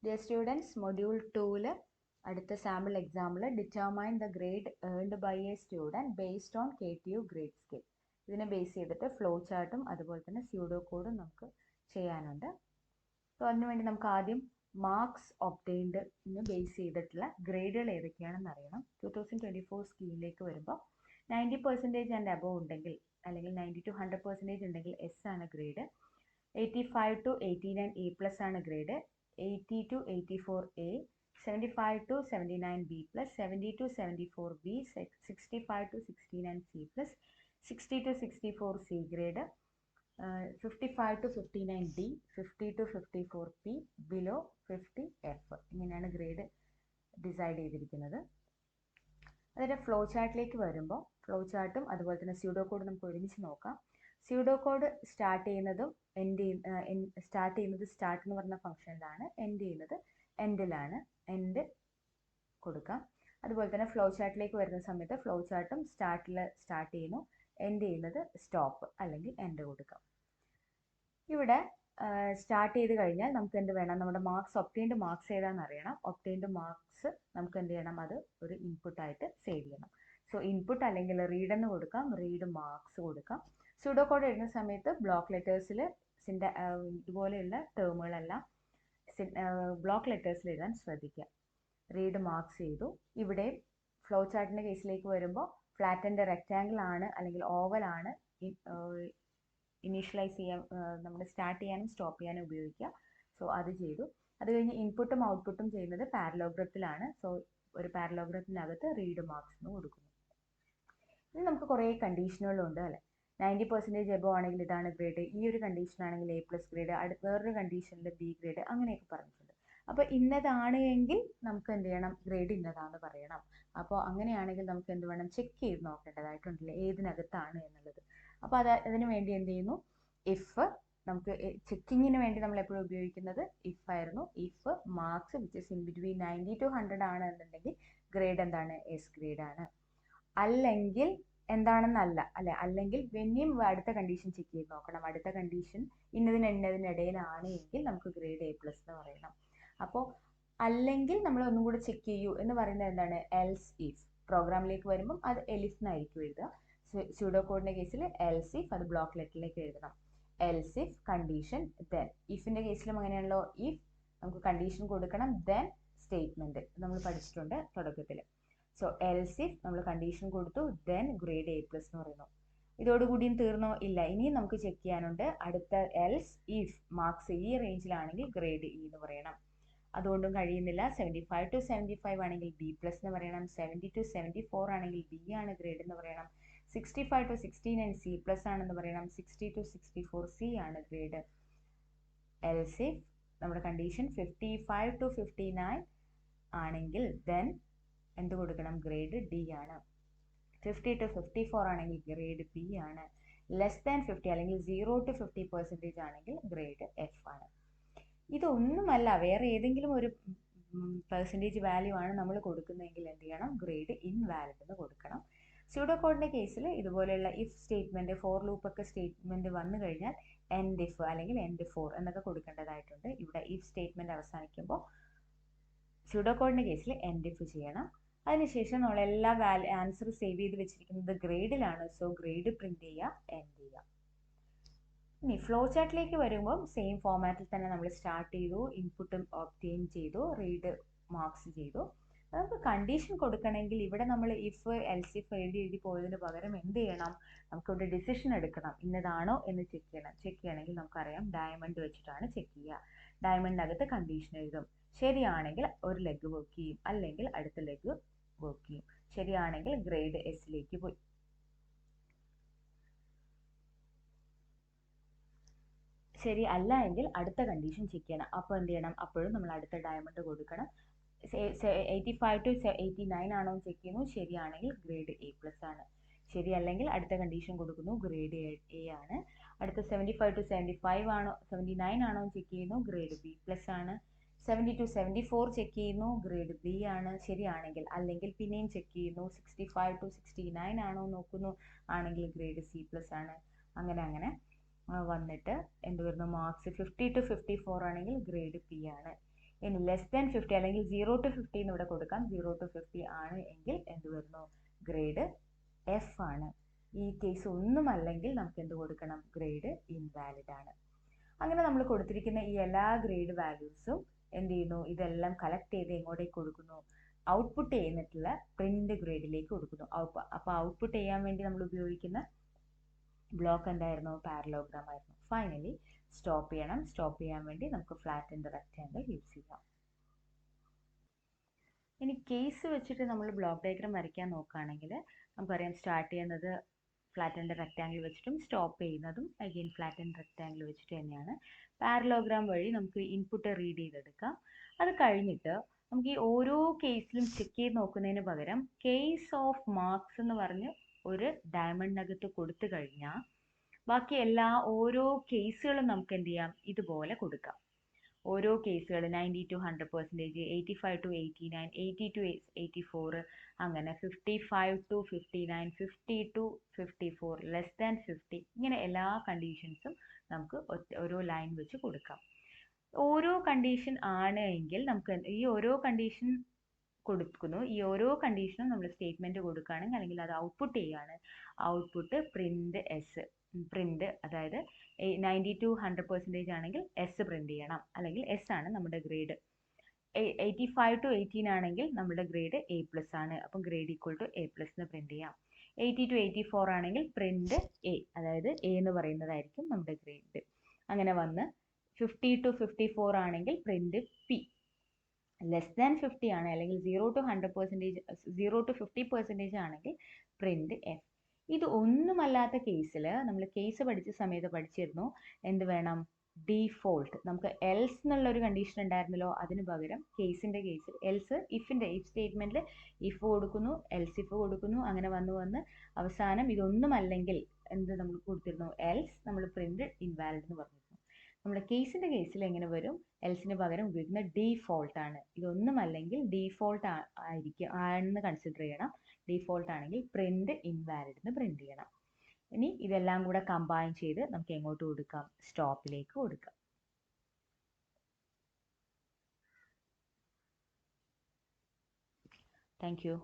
Dear students, Module 2 അടുത്ത sample example determine the grade earned by a student based on KTU grade scale. ഇതിനെ base ചെയ്തിട്ട് flow ചാർട്ടും അതുപോലെ തന്നെ pseudo കോഡും നമുക്ക് ചെയ്യാനുണ്ട്. അപ്പോൾ അതിനുവേണ്ടി നമുക്ക് ആദ്യം മാർക്സ് ഒബ്റ്റെയിൻഡിന് ബേസ് ചെയ്തിട്ടുള്ള ഗ്രേഡുകൾ ഏതൊക്കെയാണെന്ന് അറിയണം. 2024 സ്കീമിലേക്ക് വരുമ്പോൾ 90% ആൻഡ് അബോവ് ഉണ്ടെങ്കിൽ അല്ലെങ്കിൽ 90 to 100% ഉണ്ടെങ്കിൽ S ആണ് ഗ്രേഡ്, 85 to 89 A+ ആണ് grade, 80 to 84 A, 75 to 79 B+, 70 to 74 B, 65 to 69 C+, 60 to 64 C grade, 55 to 59 D, 50 to 54 P, below 50 F. ഇങ്ങനെയാണ് ഗ്രേഡ് ഡിസൈഡ് ചെയ്തിരിക്കുന്നത്. അതിൻ്റെ ഫ്ലോ ചാർട്ടിലേക്ക് വരുമ്പോൾ ഫ്ലോ ചാർട്ടും അതുപോലെ തന്നെ സ്യൂഡോ കോഡ് നമുക്ക് ഒരുമിച്ച് നോക്കാം. സ്യൂഡോ കോഡ് സ്റ്റാർട്ട് ചെയ്യുന്നത് സ്റ്റാർട്ട് എന്ന് പറഞ്ഞ ഫംഗ്ഷനിലാണ്, എൻഡ് ചെയ്യുന്നത് എൻഡിലാണ്. എൻഡ് കൊടുക്കാം. അതുപോലെ തന്നെ ഫ്ലോ ചാർട്ടിലേക്ക് വരുന്ന സമയത്ത് ഫ്ലോ ചാർട്ടും സ്റ്റാർട്ട് ചെയ്യുന്നു, എൻഡ് ചെയ്യുന്നത് സ്റ്റോപ്പ് അല്ലെങ്കിൽ എൻഡ് കൊടുക്കാം. ഇവിടെ സ്റ്റാർട്ട് ചെയ്ത് കഴിഞ്ഞാൽ നമുക്ക് എന്ത് വേണം, നമ്മുടെ മാർക്സ് ഒബ്റ്റെയിൻഡ് മാർക്സ് ഏതാണെന്ന് അറിയണം. ഒബ്റ്റെയിൻഡ് മാർക്സ് നമുക്ക് എന്ത് ചെയ്യണം, അത് ഒരു ഇൻപുട്ടായിട്ട് സേവ് ചെയ്യണം. സോ ഇൻപുട്ട് അല്ലെങ്കിൽ റീഡ് എന്ന് കൊടുക്കാം, റീഡ് മാർക്സ് കൊടുക്കാം. സ്യൂഡോ കോഡ് എഴുതുന്ന സമയത്ത് ബ്ലോക്ക് ലെറ്റേഴ്സിൽ ഇതുപോലെയുള്ള ടേമുകളെല്ലാം ബ്ലോക്ക് ലെറ്റേഴ്സിൽ എഴുതാൻ ശ്രദ്ധിക്കുക. റീഡ് മാർക്സ് ചെയ്തു. ഇവിടെ ഫ്ലോ ചാർട്ടിൻ്റെ കേസിലേക്ക് വരുമ്പോൾ ഫ്ലാറ്റൻഡ് റെക്റ്റാങ്കിൾ ആണ് അല്ലെങ്കിൽ ഓവൽ ആണ് ഇനീഷ്യലൈസ് ചെയ്യാൻ നമ്മൾ സ്റ്റാർട്ട് ചെയ്യാനും സ്റ്റോപ്പ് ചെയ്യാനും ഉപയോഗിക്കുക. സോ അത് ചെയ്തു. അത് കഴിഞ്ഞ് ഇൻപുട്ടും ഔട്ട്പുട്ടും ചെയ്യുന്നത് പാരലോഗ്രത്തിലാണ്. സോ ഒരു പാരലോഗ്രത്തിനകത്ത് റീഡ് മാർക്സ് എന്ന് കൊടുക്കുന്നു. ഇനി നമുക്ക് കുറേ കണ്ടീഷനുകളുണ്ട് അല്ലേ. 90% എബോ ആണെങ്കിൽ ഇതാണ് ഗ്രേഡ്, ഈ ഒരു കണ്ടീഷൻ ആണെങ്കിൽ A+ ഗ്രേഡ്, വേറൊരു കണ്ടീഷനിൽ B ഗ്രേഡ്, അങ്ങനെയൊക്കെ പറഞ്ഞിട്ടുണ്ട്. അപ്പോൾ ഇന്നതാണ് എങ്കിൽ നമുക്ക് എന്ത് ചെയ്യണം, ഗ്രേഡ് ഇന്നതാണെന്ന് പറയണം. അപ്പോൾ അങ്ങനെയാണെങ്കിൽ നമുക്ക് എന്ത് വേണം, ചെക്ക് ചെയ്ത് നോക്കേണ്ടതായിട്ടുണ്ടല്ലേ ഏതിനകത്താണ് എന്നുള്ളത്. അപ്പോൾ അതിന് വേണ്ടി എന്ത് ചെയ്യുന്നു, ഇഫ് നമുക്ക് ചെക്കിങ്ങിന് വേണ്ടി നമ്മൾ എപ്പോഴും ഉപയോഗിക്കുന്നത് ഇഫ് ആയിരുന്നു. If marks which is in between 90 to 100 ആണ് എന്നുണ്ടെങ്കിൽ ഗ്രേഡ് എന്താണ്, S ഗ്രേഡ് ആണ്. അല്ലെങ്കിൽ എന്താണെന്നല്ല അല്ലെ, അല്ലെങ്കിൽ പിന്നെയും അടുത്ത കണ്ടീഷൻ ചെക്ക് ചെയ്ത് നോക്കണം. അടുത്ത കണ്ടീഷൻ ഇന്നതിനിടയിലാണ് എങ്കിൽ നമുക്ക് ഗ്രേഡ് A+ എന്ന് പറയണം. അപ്പോൾ അല്ലെങ്കിൽ നമ്മൾ ഒന്നും കൂടെ ചെക്ക് ചെയ്യൂ എന്ന് പറയുന്നത് എന്താണ്, എൽസ് ഇഫ്. പ്രോഗ്രാമിലേക്ക് വരുമ്പം അത് എലിഫ് എന്നായിരിക്കും എഴുതുക. സ്യൂഡോ കോഡിന്റെ കേസിൽ എൽസ് ഇഫ്, അത് ബ്ലോക്ക് ലെറ്ററിലേക്ക് എഴുതണം. Else if condition then. ഇഫിന്റെ കേസിലും അങ്ങനെയാണല്ലോ, ഇഫ് നമുക്ക് കണ്ടീഷൻ കൊടുക്കണം, ദെൻ സ്റ്റേറ്റ്മെന്റ് നമ്മൾ പഠിച്ചിട്ടുണ്ട് തുടക്കത്തിൽ. സോ എൽസ് ഇഫ് നമ്മൾ കണ്ടീഷൻ കൊടുത്തു, ദെൻ ഗ്രേഡ് A+ എന്ന് പറയുന്നു. ഇതോടുകൂടിയും തീർന്നോ? ഇല്ല, ഇനിയും നമുക്ക് ചെക്ക് ചെയ്യാനുണ്ട്. അടുത്ത എൽസ് ഇഫ് മാർക്സ് ഈ റേഞ്ചിലാണെങ്കിൽ ഗ്രേഡ് E എന്ന് പറയണം. അതുകൊണ്ടും കഴിയുന്നില്ല. 75 to 75 ആണെങ്കിൽ B+ എന്ന് പറയണം. 70 to 74 ആണെങ്കിൽ B ആണ് ഗ്രേഡ് എന്ന് പറയണം. 65 to 69 C+ ആണെന്ന് പറയണം. 60 to 64 C ആണ് ഗ്രേഡ്. എൽസ് ഇഫ് നമ്മുടെ കണ്ടീഷൻ 55 to 59 ആണെങ്കിൽ ദെൻ എന്ത് കൊടുക്കണം, ഗ്രേഡ് D ആണ്. 50 to 54 ആണെങ്കിൽ ഗ്രേഡ് B ആണ്. ലെസ് ദാൻ 50 അല്ലെങ്കിൽ 0 to 50% ആണെങ്കിൽ ഗ്രേഡ് F ആണ്. ഇതൊന്നുമല്ല, വേറെ ഏതെങ്കിലും ഒരു പെർസെൻറ്റേജ് വാല്യൂ ആണ് നമ്മൾ കൊടുക്കുന്നതെങ്കിൽ എന്ത് ചെയ്യണം, ഗ്രേഡ് ഇൻവാലിഡ് എന്ന് കൊടുക്കണം. സ്യൂഡോ കോഡിന്റെ കേസിൽ ഇതുപോലെയുള്ള ഇഫ് സ്റ്റേറ്റ്മെന്റ്, ഫോർ ലൂപ്പ് ഒക്കെ സ്റ്റേറ്റ്മെന്റ് വന്നു കഴിഞ്ഞാൽ എൻഡ് ഇഫ് അല്ലെങ്കിൽ എൻഡ് ഫോർ എന്നൊക്കെ കൊടുക്കേണ്ടതായിട്ടുണ്ട്. ഇവിടെ ഇഫ് സ്റ്റേറ്റ്മെന്റ് അവസാനിക്കുമ്പോൾ സ്യൂഡോ കോഡിന്റെ കേസിൽ എൻഡ് ഇഫ് ചെയ്യണം. അതിനുശേഷം നമ്മൾ എല്ലാ ആൻസർ സേവ് ചെയ്ത് വെച്ചിരിക്കുന്നത് ഗ്രേഡിലാണ്. സോ ഗ്രേഡ് പ്രിന്റ് ചെയ്യുക, എൻഡ് ചെയ്യുക. ഇനി ഫ്ലോ ചാർട്ടിലേക്ക് വരുമ്പോൾ സെയിം ഫോമാറ്റിൽ തന്നെ നമ്മൾ സ്റ്റാർട്ട് ചെയ്തു, ഇൻപുട്ടും ഒബ്റ്റെയിൻ ചെയ്തു, റീഡ് മാർക്സ് ചെയ്തു. നമുക്ക് കണ്ടീഷൻ കൊടുക്കണമെങ്കിൽ ഇവിടെ നമ്മൾ ഇഫ് എൽസ് ഇഫ് എഴുതി പോയതിന് പകരം എന്ത് ചെയ്യണം, നമുക്കിവിടെ ഡിസിഷൻ എടുക്കണം. ഇന്നതാണോ എന്ന് ചെക്ക് ചെയ്യണം. ചെക്ക് ചെയ്യണമെങ്കിൽ നമുക്കറിയാം ഡയമണ്ട് വെച്ചിട്ടാണ് ചെക്ക് ചെയ്യുക. ഡയമണ്ടിനകത്ത് കണ്ടീഷൻ എഴുതും. ശരിയാണെങ്കിൽ ഒരു ലെഗ് വർക്ക് ചെയ്യും, അല്ലെങ്കിൽ അടുത്ത ലെഗ് വർക്ക് ചെയ്യും. ശരിയാണെങ്കിൽ ഗ്രേഡ് എസിലേക്ക് പോയി. ശരി അല്ല എങ്കിൽ അടുത്ത കണ്ടീഷൻ ചെക്ക് ചെയ്യണം. അപ്പോൾ എന്ത് ചെയ്യണം, അപ്പോഴും നമ്മൾ അടുത്ത ഡയമണ്ട് കൊടുക്കണം. 85 to 89 ആണോ ചെക്ക് ചെയ്യുന്നു. ശരിയാണെങ്കിൽ ഗ്രേഡ് A+ ആണ്. ശരിയല്ലെങ്കിൽ അടുത്ത കണ്ടീഷൻ കൊടുക്കുന്നു, ഗ്രേഡ് A ആണ്. അടുത്ത 75 to 75 ആണോ 79 ആണോ ചെക്ക് ചെയ്യുന്നു, ഗ്രേഡ് B+ ആണ്. 70 to 74 ചെക്ക് ചെയ്യുന്നു, ഗ്രേഡ് B ആണ്. ശരിയാണെങ്കിൽ, അല്ലെങ്കിൽ പിന്നെയും ചെക്ക് ചെയ്യുന്നു. 65 to 69 ആണോ നോക്കുന്നു, ആണെങ്കിൽ ഗ്രേഡ് C+ ആണ്. അങ്ങനെ വന്നിട്ട് എന്ത് വരുന്നു, മാർക്സ് 50 to 54 ആണെങ്കിൽ ഗ്രേഡ് P ആണ്. ഇനി ലെസ് ദാൻ 50 അല്ലെങ്കിൽ 0 to 50 എന്ന് ഇവിടെ കൊടുക്കാം. 0 to 50 ആണ് എങ്കിൽ എന്ത് വരുന്നു? ഗ്രേഡ് എഫ് ആണ്. ഈ കേസ് ഒന്നുമല്ലെങ്കിൽ നമുക്ക് എന്ത് കൊടുക്കണം? ഗ്രേഡ് ഇൻവാലിഡ് ആണ്. അങ്ങനെ നമ്മൾ കൊടുത്തിരിക്കുന്ന ഈ എല്ലാ ഗ്രേഡ് വാല്യൂസും എന്ത് ചെയ്യുന്നു? ഇതെല്ലാം കളക്ട് ചെയ്ത് എങ്ങോട്ടേക്ക് കൊടുക്കുന്നു? ഔട്ട്പുട്ട് ചെയ്യുന്നിട്ടുള്ള പ്രിന്റ് ഗ്രേഡിലേക്ക് കൊടുക്കുന്നു. അപ്പോൾ ഔട്ട്പുട്ട് ചെയ്യാൻ വേണ്ടി നമ്മൾ ഉപയോഗിക്കുന്ന ബ്ലോക്ക് എന്തായിരുന്നു? പാരലോഗ്രാം ആയിരുന്നു. ഫൈനലി സ്റ്റോപ്പ് ചെയ്യണം. സ്റ്റോപ്പ് ചെയ്യാൻ വേണ്ടി നമുക്ക് ഫ്ലാറ്റൻഡ് റെക്റ്റാങ്കിൾ യൂസ് ചെയ്യാം. ഇനി കേസ് വെച്ചിട്ട് നമ്മൾ ബ്ലോക്ക് ഡയഗ്രാം വരയ്ക്കാൻ നോക്കുകയാണെങ്കിൽ നമുക്കറിയാം സ്റ്റാർട്ട് ചെയ്യുന്നത് ഫ്ലാറ്റൻഡ് റെക്റ്റാങ്കിൾ വെച്ചിട്ടും സ്റ്റോപ്പ് ചെയ്യുന്നതും അഗെയിൻ ഫ്ലാറ്റൻഡ് റെക്റ്റാങ്കിൾ വെച്ചിട്ട് തന്നെയാണ്. പാരലോഗ്രാം വഴി നമുക്ക് ഇൻപുട്ട് റീഡ് ചെയ്തെടുക്കാം. അത് കഴിഞ്ഞിട്ട് നമുക്ക് ഈ ഓരോ കേസിലും ചെക്ക് ചെയ്ത് നോക്കുന്നതിന് പകരം കേസ് ഓഫ് മാർക്സ് എന്ന് പറഞ്ഞ് ഒരു ഡയമണ്ടിനകത്ത് കൊടുത്തു കഴിഞ്ഞാൽ ബാക്കി എല്ലാ ഓരോ കേസുകളും നമുക്ക് എന്ത് ചെയ്യാം? ഇതുപോലെ കൊടുക്കാം. ഓരോ കേസുകൾ 90 to 100%, 85 to 89, 80 to 84, അങ്ങനെ 55 to 59, 50 to 54, ലെസ് ദാൻ 50, ഇങ്ങനെ എല്ലാ കണ്ടീഷൻസും നമുക്ക് ഓരോ ലൈൻ വെച്ച് കൊടുക്കാം. ഓരോ കണ്ടീഷൻ ആണ് എങ്കിൽ നമുക്ക് ഈ ഓരോ കണ്ടീഷൻ കൊടുക്കുന്നു. ഈ ഓരോ കണ്ടീഷനും നമ്മൾ സ്റ്റേറ്റ്മെന്റ് കൊടുക്കുകയാണെങ്കിൽ അല്ലെങ്കിൽ അത് ഔട്ട്പുട്ട് ചെയ്യുകയാണ്. ഔട്ട്പുട്ട് പ്രിന്റ് അതായത് 90 to 100% ആണെങ്കിൽ എസ് പ്രിന്റ് ചെയ്യണം, അല്ലെങ്കിൽ എസ് ആണ് നമ്മുടെ ഗ്രേഡ്. 85 to 18 ആണെങ്കിൽ നമ്മുടെ ഗ്രേഡ് A+ ആണ്, അപ്പം ഗ്രേഡ് ഈക്വൽ ടു A+ എന്ന് പ്രിന്റ് ചെയ്യാം. 80 to 84 ആണെങ്കിൽ പ്രിന്റ് എ, അതായത് എ എന്ന് പറയുന്നതായിരിക്കും നമ്മുടെ ഗ്രേഡ്. അങ്ങനെ വന്ന് 50 to 54 ആണെങ്കിൽ പ്രിന്റ് പി. ലെസ് ദാൻ 50 ആണ് അല്ലെങ്കിൽ 0 to 50% ആണെങ്കിൽ പ്രിന്റ് എഫ്. ഇത് ഒന്നുമല്ലാത്ത കേസിൽ നമ്മൾ കേസ് പഠിച്ച സമയത്ത് പഠിച്ചിരുന്നു എന്ത് വേണം? ഡീഫോൾട്ട്. നമുക്ക് എൽസ് എന്നുള്ള ഒരു കണ്ടീഷൻ ഉണ്ടായിരുന്നല്ലോ, അതിന് പകരം കേസിന്റെ കേസിൽ എൽസ് ഇഫ് സ്റ്റേറ്റ്മെന്റിൽ ഇഫ് കൊടുക്കുന്നു, എൽസ് ഇഫ് കൊടുക്കുന്നു, അങ്ങനെ വന്ന് അവസാനം ഇതൊന്നുമല്ലെങ്കിൽ എന്ത് നമ്മൾ കൊടുത്തിരുന്നു? എൽസ് നമ്മൾ പ്രിന്റ് ഇൻവാലിഡ് എന്ന് പറഞ്ഞിരുന്നു. നമ്മുടെ കേസിന്റെ കേസിൽ എങ്ങനെ വരും? എൽസിന് പകരം ഉപയോഗിക്കുന്ന ഡീഫോൾട്ട് ആണ്. ഇതൊന്നുമല്ലെങ്കിൽ ഡീഫോൾട്ട് ആണെന്ന് കൺസിഡർ ചെയ്യണം. ഡീഫോൾട്ട് ആണെങ്കിൽ പ്രിന്റ് ഇൻവാലിഡ് എന്ന് പ്രിന്റ് ചെയ്യണം. ഇനി ഇതെല്ലാം കൂടെ കമ്പൈൻ ചെയ്ത് നമുക്ക് എങ്ങോട്ട് കൊടുക്കാം? സ്റ്റോപ്പിലേക്ക് കൊടുക്കാം. Thank you.